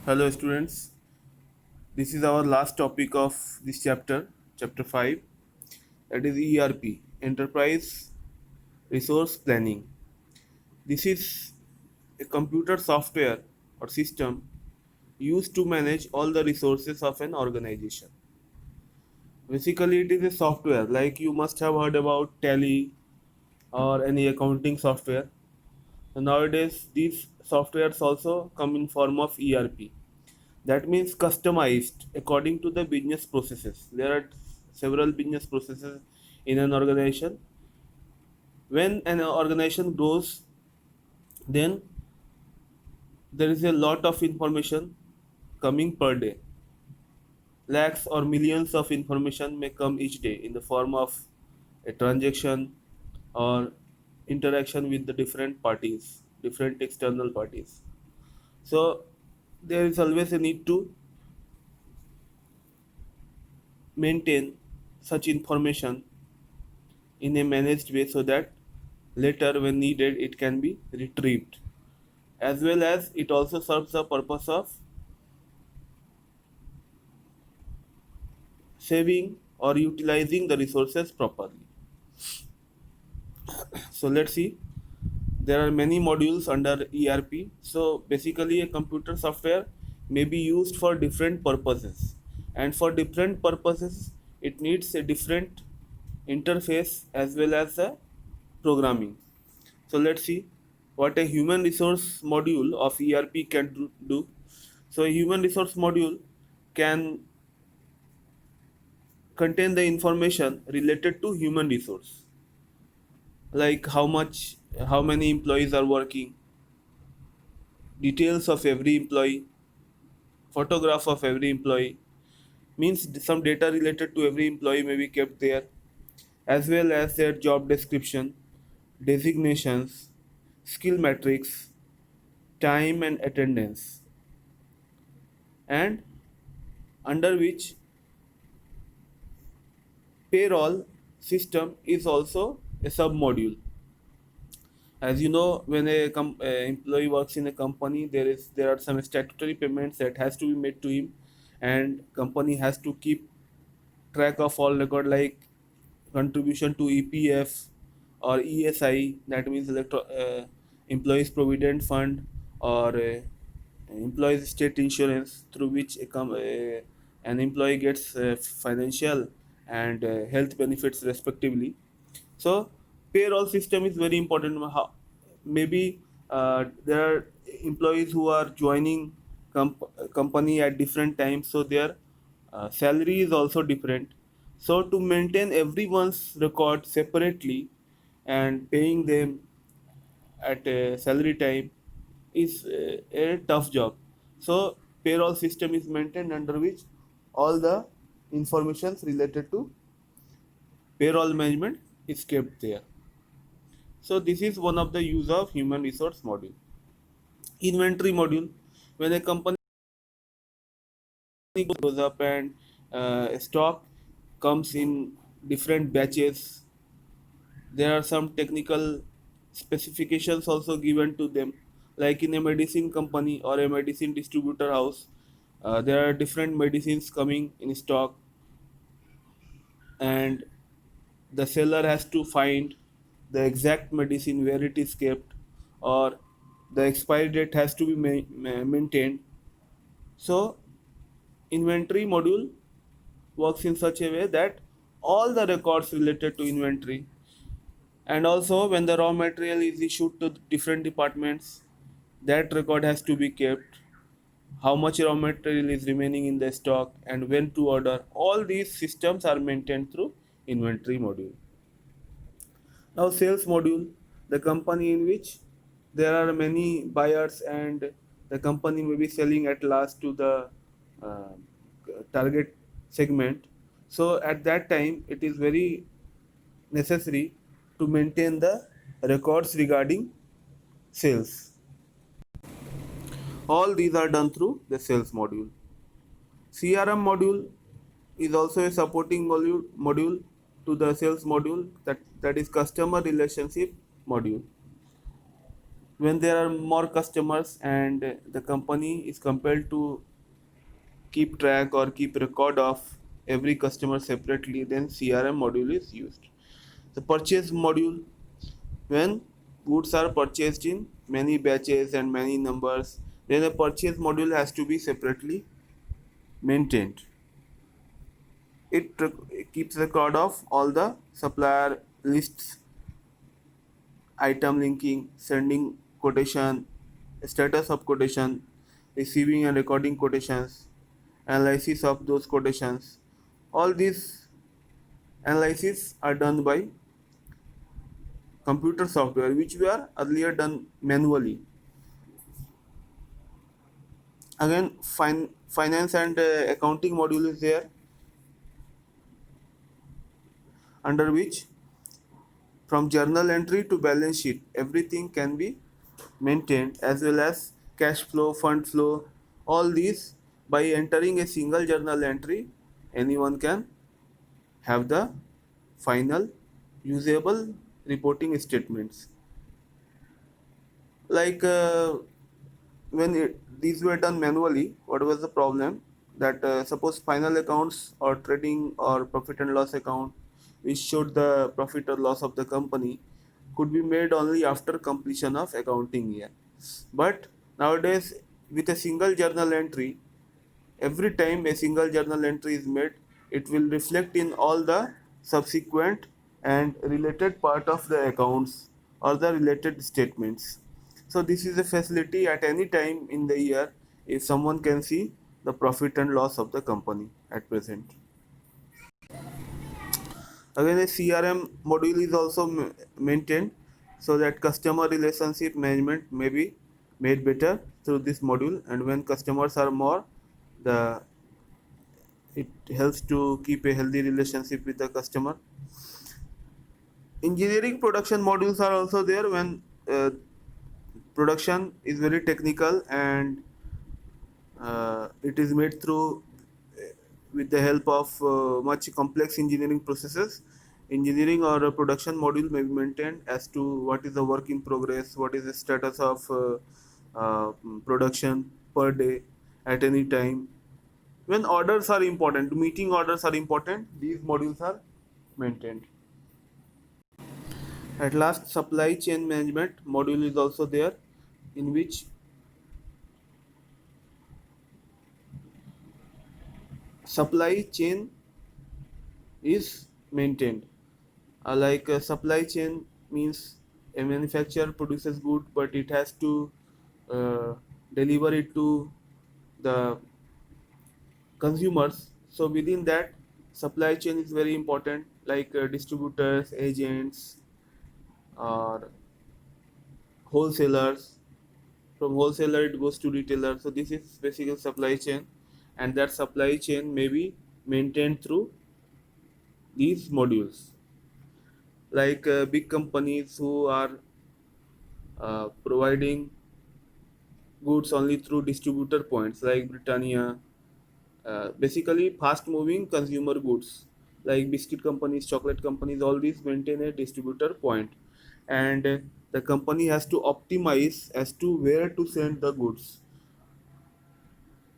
Hello, students. This is our last topic of this chapter, chapter 5, that is ERP, Enterprise Resource Planning. This is a computer software or system used to manage all the resources of an organization. Basically, it is a software like you must have heard about Tally or any accounting software. So nowadays, these softwares also come in form of ERP. That means customized according to the business processes. There are several business processes in an organization. When an organization grows, then there is a lot of information coming per day. Lakhs or millions of information may come each day in the form of a transaction or interaction with the different parties, different external parties. So there is always a need to maintain such information in a managed way so that later when needed it can be retrieved, as well as it also serves the purpose of saving or utilizing the resources properly. So let's see, there are many modules under ERP. So basically a computer software may be used for different purposes, and for different purposes it needs a different interface as well as a programming. So let's see what a human resource module of ERP can do. So a human resource module can contain the information related to human resource, like how many employees are working, details of every employee, photograph of every employee, means some data related to every employee may be kept there, as well as their job description, designations, skill metrics, time and attendance, and under which payroll system is also a sub module. As you know, when a employee works in a company, there are some statutory payments that has to be made to him, and company has to keep track of all record like contribution to EPF or ESI, that means employees provident fund, or employees state insurance, through which an employee gets financial and health benefits respectively. So payroll system is very important. Maybe there are employees who are joining company at different times, so their salary is also different. So to maintain everyone's record separately and paying them at a salary time is a tough job. So payroll system is maintained under which all the informations related to payroll management is kept there. So this is one of the use of human resource module. Inventory module, when a company goes up and stock comes in different batches, there are some technical specifications also given to them. Like in a medicine company or a medicine distributor house, there are different medicines coming in stock, and the seller has to find the exact medicine where it is kept, or the expiry date has to be maintained. So inventory module works in such a way that all the records related to inventory, and also when the raw material is issued to different departments, that record has to be kept, how much raw material is remaining in the stock and when to order. All these systems are maintained through inventory module. Now sales module, the company in which there are many buyers and the company may be selling at last to the uh, target segment. So at that time it is very necessary to maintain the records regarding sales. All these are done through the sales module. CRM module is also a supporting module to the sales module, that is customer relationship module. when there are more customers and the company is compelled to keep track or keep record of every customer separately, then CRM module is used. The purchase module, when goods are purchased in many batches and many numbers, then a purchase module has to be separately maintained. It keeps record of all the supplier lists, item linking, sending quotation, status of quotation, receiving and recording quotations, analysis of those quotations. All these analysis are done by computer software, which were earlier done manually. Again, finance and accounting module is there, under which from journal entry to balance sheet, everything can be maintained, as well as cash flow, fund flow. All these, by entering a single journal entry, anyone can have the final usable reporting statements. Like when these were done manually, what was the problem? That suppose final accounts or trading or profit and loss account, which showed the profit or loss of the company, could be made only after completion of accounting year. But nowadays, with a single journal entry, every time a single journal entry is made, it will reflect in all the subsequent and related part of the accounts or the related statements. So this is a facility at any time in the year if someone can see the profit and loss of the company at present. Again, a CRM module is also maintained so that customer relationship management may be made better through this module. And when customers are more, the it helps to keep a healthy relationship with the customer. Engineering production modules are also there when production is very technical and it is made through with the help of much complex engineering processes. Engineering or a production module may be maintained as to what is the work in progress, what is the status of production per day at any time. When orders are important, meeting orders are important, these modules are maintained. At last, supply chain management module is also there, in which supply chain is maintained. Like a supply chain means a manufacturer produces good, but it has to deliver it to the consumers. So within that, supply chain is very important, like distributors, agents, or wholesalers. From wholesaler it goes to retailer. So this is basically supply chain, and that supply chain may be maintained through these modules. Like big companies who are providing goods only through distributor points, like Britannia, basically fast moving consumer goods like biscuit companies, chocolate companies, all these maintain a distributor point, and the company has to optimize as to where to send the goods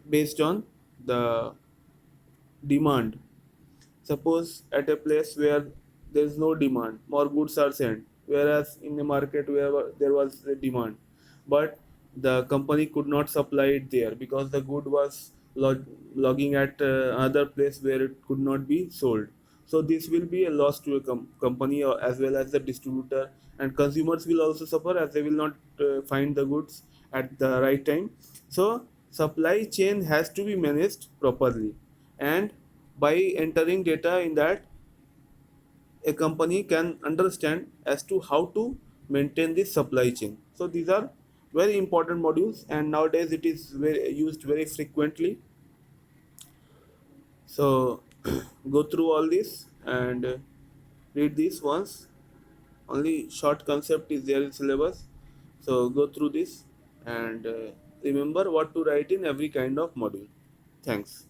based on the demand. Suppose at a place where there is no demand, more goods are sent, whereas in a market where there was a demand, but the company could not supply it there because the good was logging at another place where it could not be sold. So this will be a loss to a company or as well as the distributor, and consumers will also suffer as they will not find the goods at the right time. So supply chain has to be managed properly, and by entering data in that, a company can understand as to how to maintain this supply chain. So these are very important modules, and nowadays it is used very frequently. So go through all this and read this once. Only short concept is there in syllabus. So go through this and remember what to write in every kind of module. Thanks.